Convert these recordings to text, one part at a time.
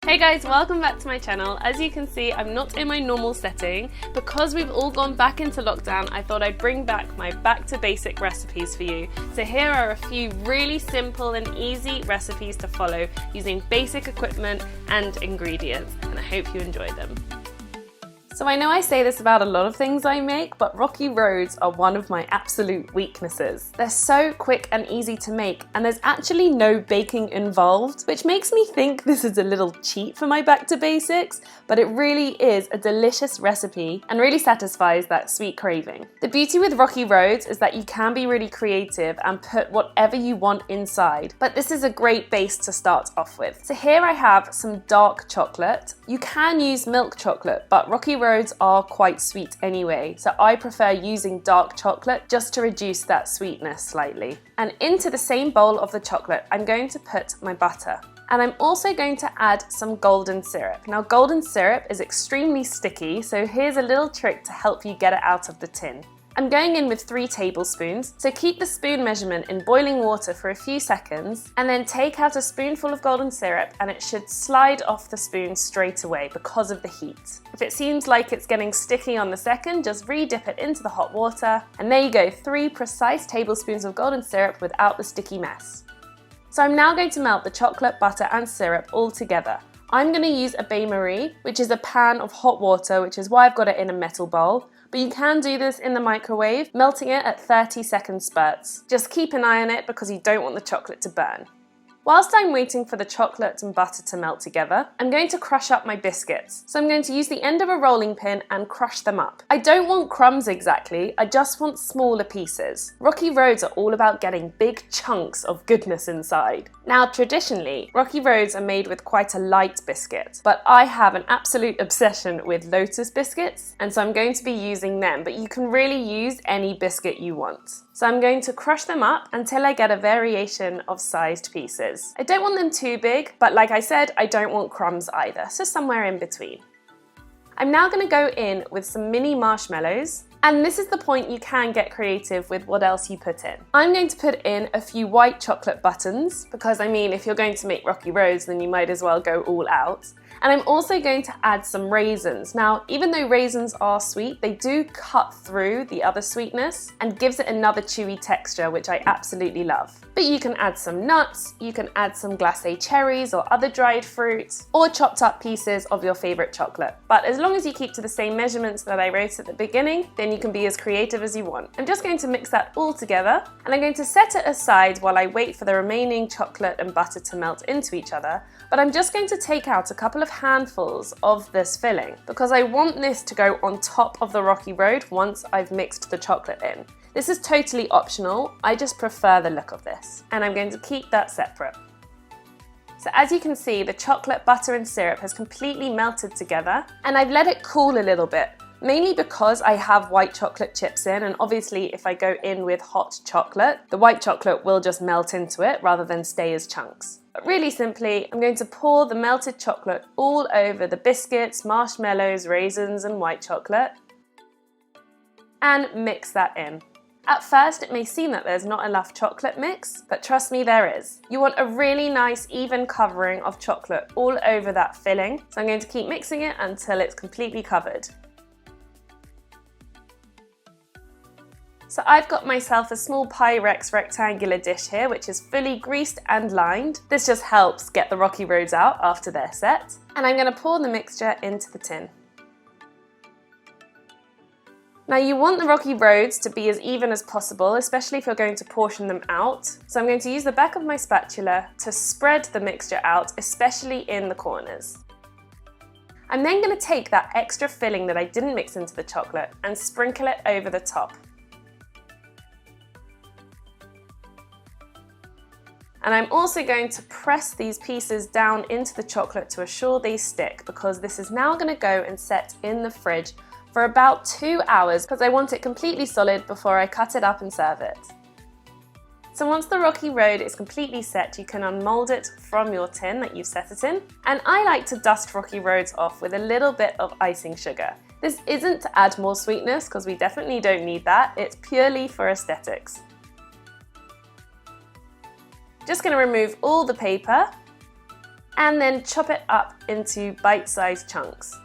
Hey guys, welcome back to my channel. As you can see, I'm not in my normal setting. Because we've all gone back into lockdown, I thought I'd bring back my back to basic recipes for you. So here are a few really simple and easy recipes to follow using basic equipment and ingredients, and I hope you enjoy them. So I know I say this about a lot of things I make, but rocky roads are one of my absolute weaknesses. They're so quick and easy to make, and there's actually no baking involved, which makes me think this is a little cheat for my back to basics, but it really is a delicious recipe and really satisfies that sweet craving. The beauty with rocky roads is that you can be really creative and put whatever you want inside, but this is a great base to start off with. So here I have some dark chocolate. You can use milk chocolate, but rocky roads are quite sweet anyway, so I prefer using dark chocolate just to reduce that sweetness slightly. And into the same bowl of the chocolate, I'm going to put my butter. And I'm also going to add some golden syrup. Now, golden syrup is extremely sticky, so here's a little trick to help you get it out of the tin. I'm going in with 3 tablespoons, so keep the spoon measurement in boiling water for a few seconds, and then take out a spoonful of golden syrup and it should slide off the spoon straight away because of the heat. If it seems like it's getting sticky on the second, just re-dip it into the hot water, and there you go, 3 precise tablespoons of golden syrup without the sticky mess. So I'm now going to melt the chocolate, butter and syrup all together. I'm going to use a bain-marie, which is a pan of hot water, which is why I've got it in a metal bowl. But you can do this in the microwave, melting it at 30-second spurts. Just keep an eye on it because you don't want the chocolate to burn. Whilst I'm waiting for the chocolate and butter to melt together, I'm going to crush up my biscuits. So I'm going to use the end of a rolling pin and crush them up. I don't want crumbs exactly, I just want smaller pieces. Rocky roads are all about getting big chunks of goodness inside. Now, traditionally, rocky roads are made with quite a light biscuit, but I have an absolute obsession with Lotus biscuits, and so I'm going to be using them, but you can really use any biscuit you want. So I'm going to crush them up until I get a variation of sized pieces. I don't want them too big, but like I said, I don't want crumbs either, so somewhere in between. I'm now going to go in with some mini marshmallows, and this is the point you can get creative with what else you put in. I'm going to put in a few white chocolate buttons, because I mean, if you're going to make rocky roads, then you might as well go all out. And I'm also going to add some raisins. Now, even though raisins are sweet, they do cut through the other sweetness and gives it another chewy texture, which I absolutely love. But you can add some nuts, you can add some glacé cherries or other dried fruits, or chopped up pieces of your favorite chocolate. But as long as you keep to the same measurements that I wrote at the beginning, then you can be as creative as you want. I'm just going to mix that all together, and I'm going to set it aside while I wait for the remaining chocolate and butter to melt into each other. But I'm just going to take out a couple of handfuls of this filling because I want this to go on top of the rocky road once I've mixed the chocolate in. This is totally optional, I just prefer the look of this, and I'm going to keep that separate. So as you can see, the chocolate, butter and syrup has completely melted together, and I've let it cool a little bit, mainly because I have white chocolate chips in, and obviously if I go in with hot chocolate, the white chocolate will just melt into it rather than stay as chunks. But really simply, I'm going to pour the melted chocolate all over the biscuits, marshmallows, raisins and white chocolate, and mix that in. At first, it may seem that there's not enough chocolate mix, but trust me, there is. You want a really nice even covering of chocolate all over that filling, so I'm going to keep mixing it until it's completely covered. So I've got myself a small Pyrex rectangular dish here, which is fully greased and lined. This just helps get the rocky roads out after they're set. And I'm going to pour the mixture into the tin. Now you want the rocky roads to be as even as possible, especially if you're going to portion them out. So I'm going to use the back of my spatula to spread the mixture out, especially in the corners. I'm then going to take that extra filling that I didn't mix into the chocolate and sprinkle it over the top. And I'm also going to press these pieces down into the chocolate to assure they stick, because this is now going to go and set in the fridge for about 2 hours because I want it completely solid before I cut it up and serve it. So once the rocky road is completely set, you can unmold it from your tin that you've set it in. And I like to dust rocky roads off with a little bit of icing sugar. This isn't to add more sweetness because we definitely don't need that, it's purely for aesthetics. Just going to remove all the paper and then chop it up into bite-sized chunks.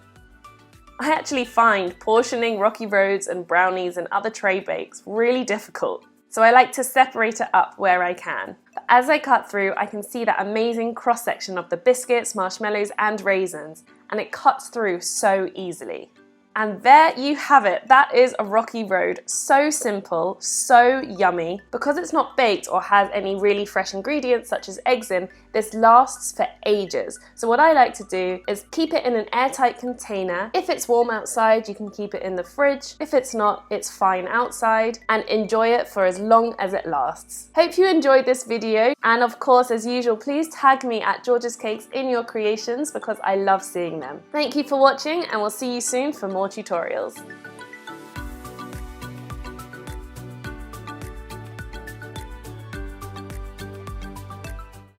I actually find portioning rocky roads and brownies and other tray bakes really difficult, so I like to separate it up where I can. But as I cut through, I can see that amazing cross-section of the biscuits, marshmallows and raisins, and it cuts through so easily. And there you have it, that is a rocky road. So simple, so yummy. Because it's not baked or has any really fresh ingredients such as eggs in, this lasts for ages. So what I like to do is keep it in an airtight container. If it's warm outside, you can keep it in the fridge. If it's not, it's fine outside, and enjoy it for as long as it lasts. Hope you enjoyed this video, and of course, as usual, please tag me at George's Cakes in your creations because I love seeing them. Thank you for watching, and we'll see you soon for more tutorials.